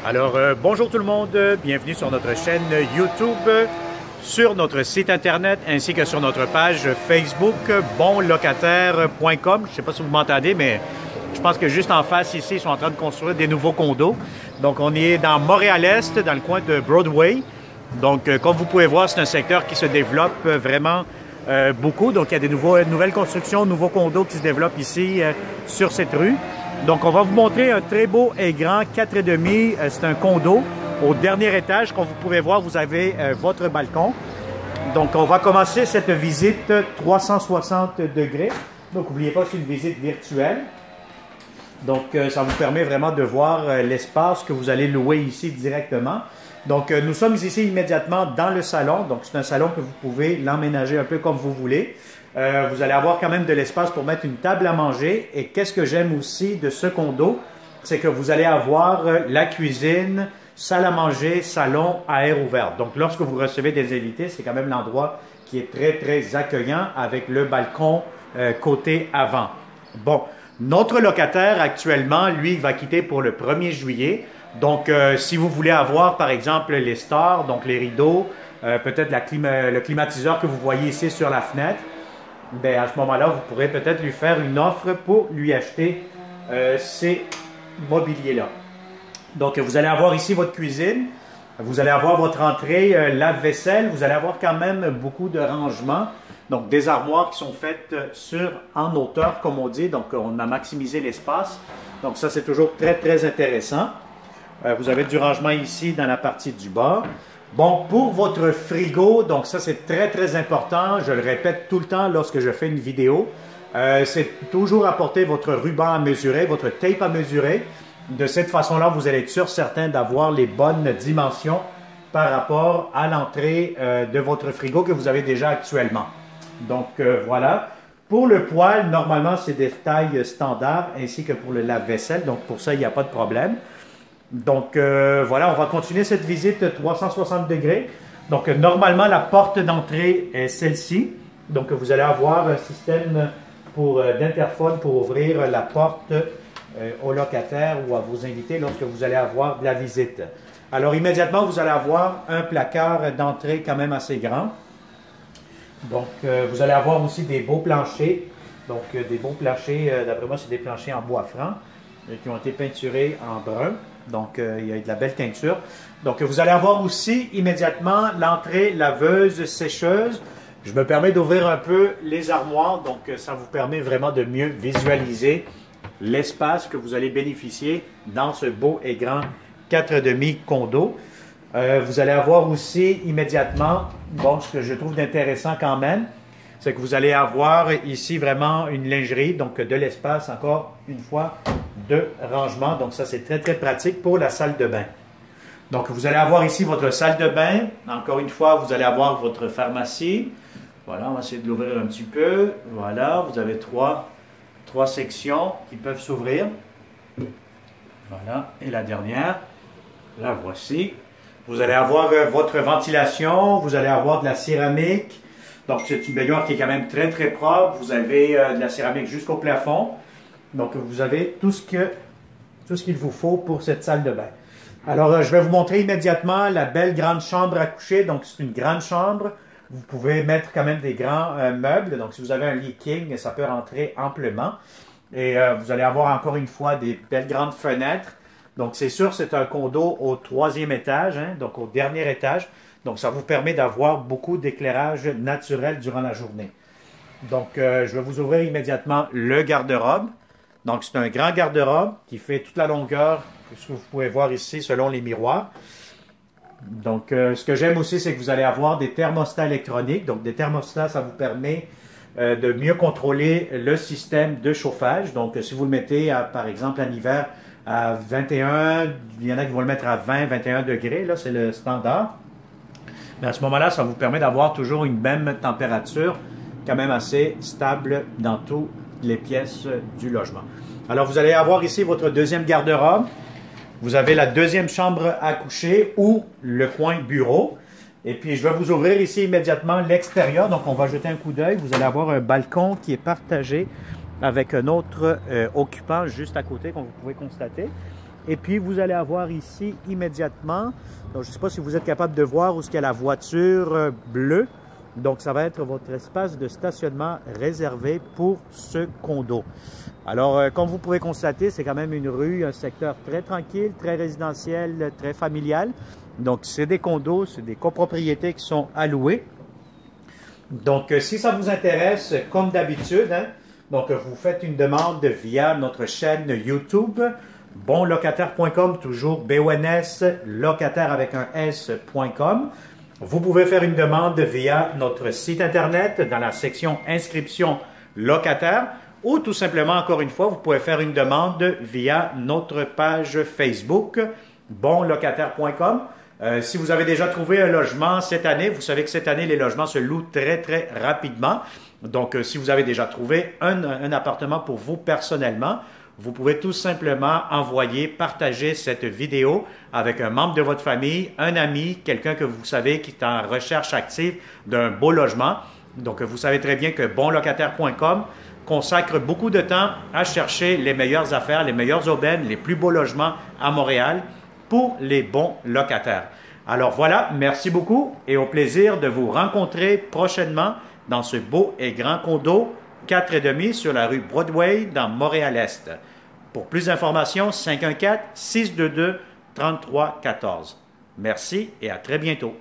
Alors, bonjour tout le monde, bienvenue sur notre chaîne YouTube, sur notre site internet ainsi que sur notre page Facebook bonlocataire.com. Je ne sais pas si vous m'entendez, mais je pense que juste en face ici, ils sont en train de construire des nouveaux condos. Donc, on est dans Montréal-Est, dans le coin de Broadway. Donc, comme vous pouvez voir, c'est un secteur qui se développe vraiment beaucoup. Donc, il y a des nouvelles constructions, nouveaux condos qui se développent ici sur cette rue. Donc, on va vous montrer un très beau et grand 4,5. C'est un condo. Au dernier étage, comme vous pouvez voir, vous avez votre balcon. Donc, on va commencer cette visite 360 degrés. Donc, n'oubliez pas, c'est une visite virtuelle. Donc, ça vous permet vraiment de voir l'espace que vous allez louer ici directement. Donc, nous sommes ici immédiatement dans le salon. Donc, c'est un salon que vous pouvez l'emménager un peu comme vous voulez. Vous allez avoir quand même de l'espace pour mettre une table à manger. Et qu'est-ce que j'aime aussi de ce condo, c'est que vous allez avoir la cuisine, salle à manger, salon à air ouvert. Donc, lorsque vous recevez des invités, c'est quand même l'endroit qui est très, très accueillant avec le balcon côté avant. Bon, notre locataire actuellement, lui, il va quitter pour le 1er juillet. Donc, si vous voulez avoir, par exemple, les stars, donc les rideaux, peut-être le climatiseur que vous voyez ici sur la fenêtre, bien, à ce moment-là, vous pourrez peut-être lui faire une offre pour lui acheter ces mobiliers-là. Donc, vous allez avoir ici votre cuisine, vous allez avoir votre entrée, lave-vaisselle, vous allez avoir quand même beaucoup de rangements. Donc, des armoires qui sont faites en hauteur, comme on dit. Donc, on a maximisé l'espace. Donc, ça, c'est toujours très, très intéressant. Vous avez du rangement ici dans la partie du bas. Bon, pour votre frigo, donc ça c'est très très important, je le répète tout le temps lorsque je fais une vidéo, c'est toujours apporter votre ruban à mesurer, votre tape à mesurer. De cette façon-là, vous allez être sûr certain d'avoir les bonnes dimensions par rapport à l'entrée de votre frigo que vous avez déjà actuellement. Donc voilà. Pour le poêle, normalement c'est des tailles standards ainsi que pour le lave-vaisselle, donc pour ça il n'y a pas de problème. Donc, voilà, on va continuer cette visite 360 degrés. Donc, normalement, la porte d'entrée est celle-ci. Donc, vous allez avoir un système d'interphone pour ouvrir la porte aux locataires ou à vos invités lorsque vous allez avoir de la visite. Alors, immédiatement, vous allez avoir un placard d'entrée quand même assez grand. Donc, vous allez avoir aussi des beaux planchers. Donc, des beaux planchers, d'après moi, c'est des planchers en bois franc qui ont été peinturés en brun. Donc, il y a de la belle teinture. Donc, vous allez avoir aussi immédiatement l'entrée laveuse-sécheuse. Je me permets d'ouvrir un peu les armoires. Donc, ça vous permet vraiment de mieux visualiser l'espace que vous allez bénéficier dans ce beau et grand 4,5 condo. Vous allez avoir aussi immédiatement, bon, ce que je trouve d'intéressant quand même, c'est que vous allez avoir ici vraiment une lingerie, donc de l'espace encore une fois de rangement. Donc ça c'est très très pratique pour la salle de bain. Donc vous allez avoir ici votre salle de bain. Encore une fois, vous allez avoir votre pharmacie. Voilà, on va essayer de l'ouvrir un petit peu. Voilà, vous avez trois sections qui peuvent s'ouvrir. Voilà, et la dernière, la voici. Vous allez avoir votre ventilation, vous allez avoir de la céramique. Donc, c'est une baignoire qui est quand même très, très propre. Vous avez de la céramique jusqu'au plafond. Donc, vous avez tout ce qu'il vous faut pour cette salle de bain. Alors, je vais vous montrer immédiatement la belle grande chambre à coucher. Donc, c'est une grande chambre. Vous pouvez mettre quand même des grands meubles. Donc, si vous avez un lit king, ça peut rentrer amplement. Et vous allez avoir encore une fois des belles grandes fenêtres. Donc, c'est sûr, c'est un condo au 3e étage, hein, donc au dernier étage. Donc, ça vous permet d'avoir beaucoup d'éclairage naturel durant la journée. Donc, je vais vous ouvrir immédiatement le garde-robe. Donc, c'est un grand garde-robe qui fait toute la longueur, ce que vous pouvez voir ici selon les miroirs. Donc, ce que j'aime aussi, c'est que vous allez avoir des thermostats électroniques. Donc, des thermostats, ça vous permet de mieux contrôler le système de chauffage. Donc, si vous le mettez, par exemple, en hiver à 21, il y en a qui vont le mettre à 20, 21 degrés. Là, c'est le standard. Mais à ce moment-là, ça vous permet d'avoir toujours une même température quand même assez stable dans toutes les pièces du logement. Alors, vous allez avoir ici votre deuxième garde-robe. Vous avez la deuxième chambre à coucher ou le coin bureau. Et puis, je vais vous ouvrir ici immédiatement l'extérieur. Donc, on va jeter un coup d'œil. Vous allez avoir un balcon qui est partagé avec un autre occupant juste à côté, comme vous pouvez constater. Et puis, vous allez avoir ici immédiatement, donc je ne sais pas si vous êtes capable de voir où est-ce qu'il y a la voiture bleue. Donc, ça va être votre espace de stationnement réservé pour ce condo. Alors, comme vous pouvez constater, c'est quand même une rue, un secteur très tranquille, très résidentiel, très familial. Donc, c'est des condos, c'est des copropriétés qui sont allouées. Donc, si ça vous intéresse, comme d'habitude, hein, donc vous faites une demande via notre chaîne YouTube, bonlocataire.com, toujours BONS, locataire avec un S.com. Vous pouvez faire une demande via notre site Internet dans la section inscription locataire ou tout simplement, encore une fois, vous pouvez faire une demande via notre page Facebook, bonlocataire.com. Si vous avez déjà trouvé un logement cette année, vous savez que cette année, les logements se louent très, très rapidement. Donc, si vous avez déjà trouvé un appartement pour vous personnellement, vous pouvez tout simplement envoyer, partager cette vidéo avec un membre de votre famille, un ami, quelqu'un que vous savez qui est en recherche active d'un beau logement. Donc, vous savez très bien que bonlocataire.com consacre beaucoup de temps à chercher les meilleures affaires, les meilleures aubaines, les plus beaux logements à Montréal pour les bons locataires. Alors voilà, merci beaucoup et au plaisir de vous rencontrer prochainement dans ce beau et grand condo 4,5 sur la rue Broadway dans Montréal-Est. Pour plus d'informations, 514-622-3314. Merci et à très bientôt.